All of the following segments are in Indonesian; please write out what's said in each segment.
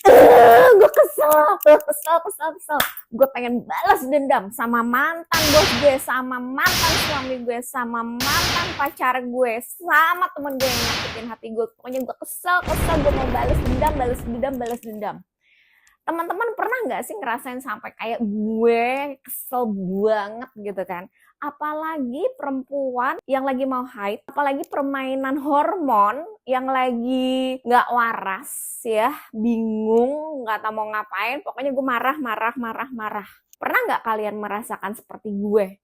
Gue kesel. Gue pengen balas dendam sama mantan bos gue, sama mantan suami gue, sama mantan pacar gue, sama temen gue yang nyakitin hati gue. Pokoknya gue kesel, gue mau balas dendam. Teman-teman pernah nggak sih ngerasain sampai kayak gue kesel banget gitu kan? Apalagi perempuan yang lagi mau haid, apalagi permainan hormon yang lagi nggak waras ya, bingung, nggak tahu mau ngapain, pokoknya gue marah. Pernah nggak kalian merasakan seperti gue?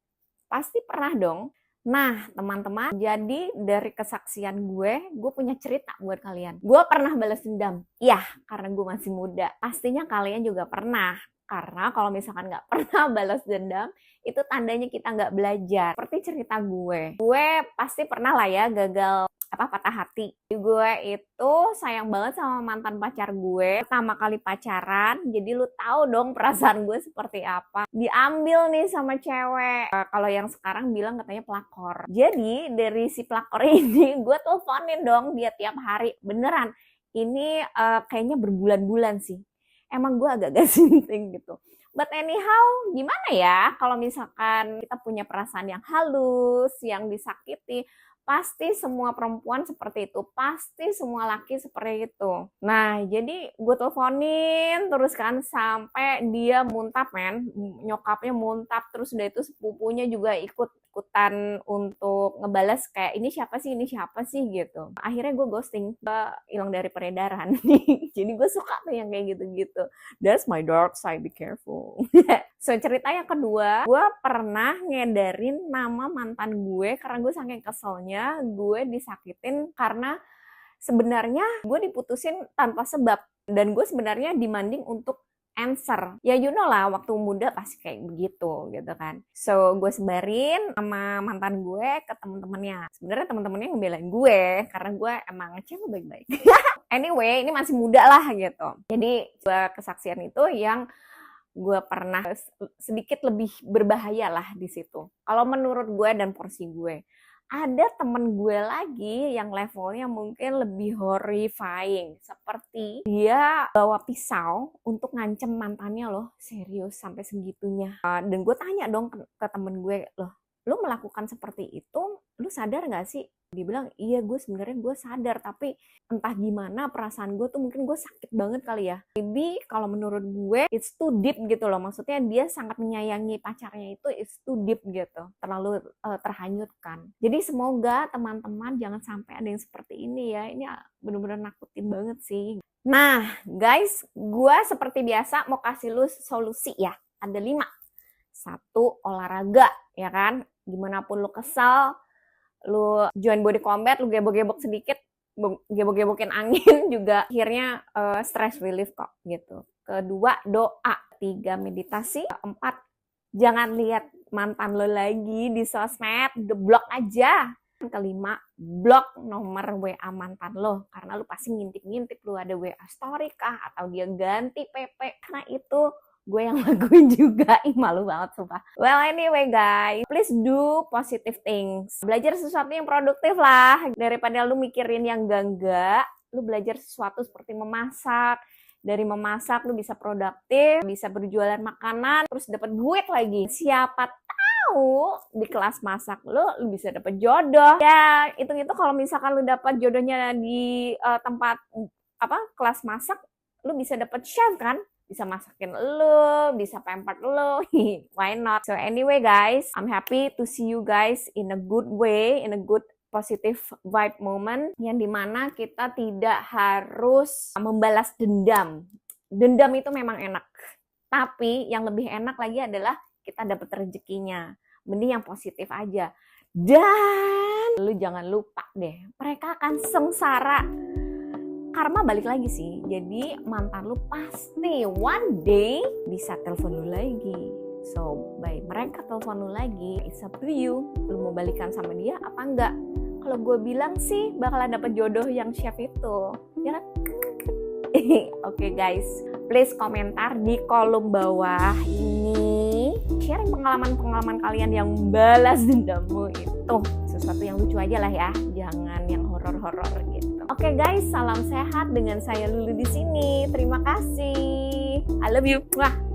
Pasti pernah dong. Nah, teman-teman, jadi dari kesaksian gue punya cerita buat kalian. Gue pernah balas dendam. Iya, karena gue masih muda. Pastinya kalian juga pernah. Karena kalau misalkan nggak pernah balas dendam, itu tandanya kita nggak belajar. Seperti cerita gue pasti pernah lah ya gagal patah hati. Gue itu sayang banget sama mantan pacar gue, pertama kali pacaran, jadi lu tahu dong perasaan gue seperti apa. Diambil nih sama cewek, kalau yang sekarang bilang katanya pelakor. Jadi dari si pelakor ini gue teleponin dong dia tiap hari, beneran. Ini kayaknya berbulan-bulan sih. Emang gue agak gak sinting gitu. But anyhow, gimana ya kalau misalkan kita punya perasaan yang halus, yang disakiti, pasti semua perempuan seperti itu, pasti semua laki seperti itu. Nah, jadi gue teleponin terus kan sampai dia muntap, nyokapnya muntap, terus udah itu sepupunya juga ikutan untuk ngebalas kayak ini siapa sih gitu. Akhirnya gue ghosting, gue hilang dari peredaran. Jadi gue suka tuh yang kayak gitu-gitu. That's my dark side, be careful. So, cerita yang kedua, gue pernah ngedarin nama mantan gue karena gue saking keselnya gue disakitin karena sebenarnya gue diputusin tanpa sebab dan gue sebenarnya demanding untuk answer. Ya you know lah, waktu muda pasti kayak begitu gitu kan. So, gue sebarin sama mantan gue ke temen-temennya. Sebenarnya temen-temennya ngebelain gue karena gue emang cewek baik-baik. Anyway, ini masih muda lah gitu. Jadi, kesaksian itu yang gue pernah sedikit lebih berbahaya lah di situ. Kalau menurut gue dan porsi gue. Ada temen gue lagi yang levelnya mungkin lebih horrifying. Seperti dia bawa pisau untuk ngancem mantannya loh. Serius sampai segitunya. Dan gue tanya dong ke temen gue, loh, lu melakukan seperti itu, lu sadar gak sih? Dia bilang, iya sebenarnya gue sadar, tapi entah gimana perasaan gue tuh mungkin gue sakit banget kali ya. Maybe kalau menurut gue, it's too deep gitu loh. Maksudnya dia sangat menyayangi pacarnya itu, it's too deep gitu. Terlalu terhanyutkan. Jadi semoga teman-teman jangan sampai ada yang seperti ini ya. Ini bener-bener nakutin banget sih. Nah guys, gue seperti biasa mau kasih lu solusi ya. Ada 5. 1, olahraga, ya kan? Gimana pun lu kesal, lu join body combat, lu gebok-gebok sedikit, gebok-gebokin angin juga akhirnya stress relief kok gitu. Kedua, doa. 3, meditasi. 4, jangan lihat mantan lo lagi di sosmed, blok aja. 5, blok nomor WA mantan lo karena lu pasti ngintip-ngintip lu ada WA story kah atau dia ganti PP. Karena itu gue yang lakuin juga, malu banget sumpah. Well anyway guys, please do positive things. Belajar sesuatu yang produktif lah, daripada lu mikirin yang enggak, lu belajar sesuatu seperti memasak. Dari memasak lu bisa produktif, bisa berjualan makanan, terus dapat duit lagi. Siapa tahu di kelas masak lu bisa dapat jodoh. Ya, itu kalau misalkan lu dapat jodohnya di tempat kelas masak, lu bisa dapat chef kan? Bisa masakin lo, bisa pamper lo, why not? So anyway guys, I'm happy to see you guys in a good way, in a good positive vibe moment, yang dimana kita tidak harus membalas dendam. Dendam itu memang enak, tapi yang lebih enak lagi adalah kita dapat rezekinya. Mending yang positif aja. Dan lu jangan lupa deh, mereka akan sengsara. Karma balik lagi sih, jadi mantan lu pasti one day bisa telepon lu lagi. So, by mereka telepon lu lagi, it's up to you. Lu mau balikan sama dia apa enggak? Kalau gue bilang sih bakalan dapet jodoh yang chef itu, ya kan? Oke guys, please komentar di kolom bawah ini. Sharing pengalaman-pengalaman kalian yang balas dendammu itu. Sesuatu yang lucu aja lah ya, jangan yang horor-horor gitu. Oke guys, salam sehat dengan saya Lulu di sini. Terima kasih. I love you. Wah.